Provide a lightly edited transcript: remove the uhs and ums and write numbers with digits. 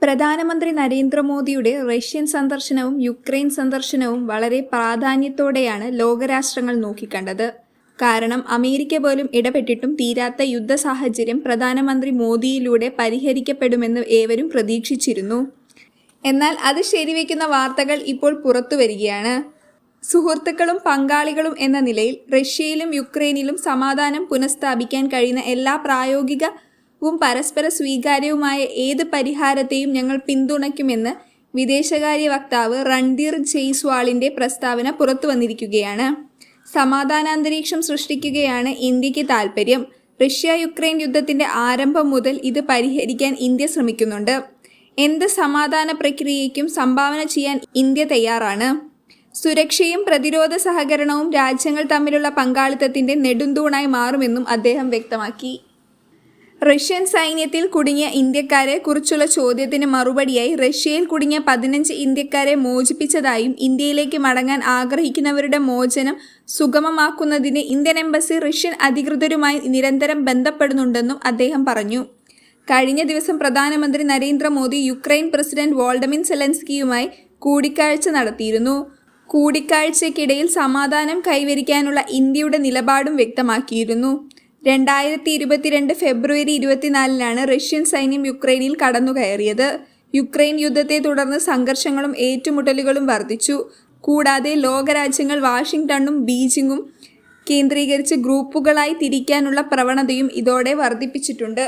പ്രധാനമന്ത്രി നരേന്ദ്രമോദിയുടെ Russian സന്ദർശനവും Ukraine സന്ദർശനവും വളരെ പ്രാധാന്യത്തോടെയാണ് ലോകരാഷ്ട്രങ്ങൾ നോക്കിക്കണ്ടത്. കാരണം അമേരിക്ക പോലും ഇടപെട്ടിട്ടും തീരാത്ത യുദ്ധ സാഹചര്യം പ്രധാനമന്ത്രി മോദിയിലൂടെ പരിഹരിക്കപ്പെടുമെന്ന് ഏവരും പ്രതീക്ഷിച്ചിരുന്നു. എന്നാൽ അത് ശരിവെക്കുന്ന വാർത്തകൾ ഇപ്പോൾ പുറത്തുവരികയാണ്. സുഹൃത്തുക്കളും പങ്കാളികളും എന്ന നിലയിൽ റഷ്യയിലും യുക്രൈനിലും സമാധാനം പുനഃസ്ഥാപിക്കാൻ കഴിയുന്ന എല്ലാ പ്രായോഗികവും പരസ്പര സ്വീകാര്യവുമായ ഏത് പരിഹാരത്തെയും ഞങ്ങൾ പിന്തുണയ്ക്കുമെന്ന് വിദേശകാര്യ വക്താവ് രൺധീർ ജയ്സ്വാളിൻ്റെ പ്രസ്താവന പുറത്തുവന്നിരിക്കുകയാണ്. സമാധാനാന്തരീക്ഷം സൃഷ്ടിക്കുകയാണ് ഇന്ത്യക്ക് താൽപ്പര്യം. റഷ്യ യുക്രൈൻ യുദ്ധത്തിൻ്റെ ആരംഭം മുതൽ ഇത് പരിഹരിക്കാൻ ഇന്ത്യ ശ്രമിക്കുന്നുണ്ട്. എന്ത് സമാധാന പ്രക്രിയയ്ക്കും സംഭാവന ചെയ്യാൻ ഇന്ത്യ തയ്യാറാണ്. സുരക്ഷയും പ്രതിരോധ സഹകരണവും രാജ്യങ്ങൾ തമ്മിലുള്ള പങ്കാളിത്തത്തിൻ്റെ നെടുന്തൂണായി മാറുമെന്നും അദ്ദേഹം വ്യക്തമാക്കി. റഷ്യൻ സൈന്യത്തിൽ കുടുങ്ങിയ ഇന്ത്യക്കാരെ കുറിച്ചുള്ള ചോദ്യത്തിന് മറുപടിയായി റഷ്യയിൽ കുടുങ്ങിയ 15 ഇന്ത്യക്കാരെ മോചിപ്പിച്ചതായും ഇന്ത്യയിലേക്ക് മടങ്ങാൻ ആഗ്രഹിക്കുന്നവരുടെ മോചനം സുഗമമാക്കുന്നതിന് ഇന്ത്യൻ എംബസി റഷ്യൻ അധികൃതരുമായി നിരന്തരം ബന്ധപ്പെടുന്നുണ്ടെന്നും അദ്ദേഹം പറഞ്ഞു. കഴിഞ്ഞ ദിവസം പ്രധാനമന്ത്രി നരേന്ദ്രമോദി യുക്രൈൻ പ്രസിഡന്റ് വോൾഡമിർ സെലൻസ്കിയുമായി കൂടിക്കാഴ്ച നടത്തിയിരുന്നു. കൂടിക്കാഴ്ചയ്ക്കിടയിൽ സമാധാനം കൈവരിക്കാനുള്ള ഇന്ത്യയുടെ നിലപാടും വ്യക്തമാക്കിയിരുന്നു. 2022 ഫെബ്രുവരി 24-നാണ് റഷ്യൻ സൈന്യം യുക്രൈനിൽ കടന്നുകയറിയത്. യുക്രൈൻ യുദ്ധത്തെ തുടർന്ന് സംഘർഷങ്ങളും ഏറ്റുമുട്ടലുകളും വർദ്ധിച്ചു. കൂടാതെ ലോകരാജ്യങ്ങൾ വാഷിംഗ്ടണും ബീജിംഗും കേന്ദ്രീകരിച്ച് ഗ്രൂപ്പുകളായി തിരിക്കാനുള്ള പ്രവണതയും ഇതോടെ വർദ്ധിപ്പിച്ചിട്ടുണ്ട്.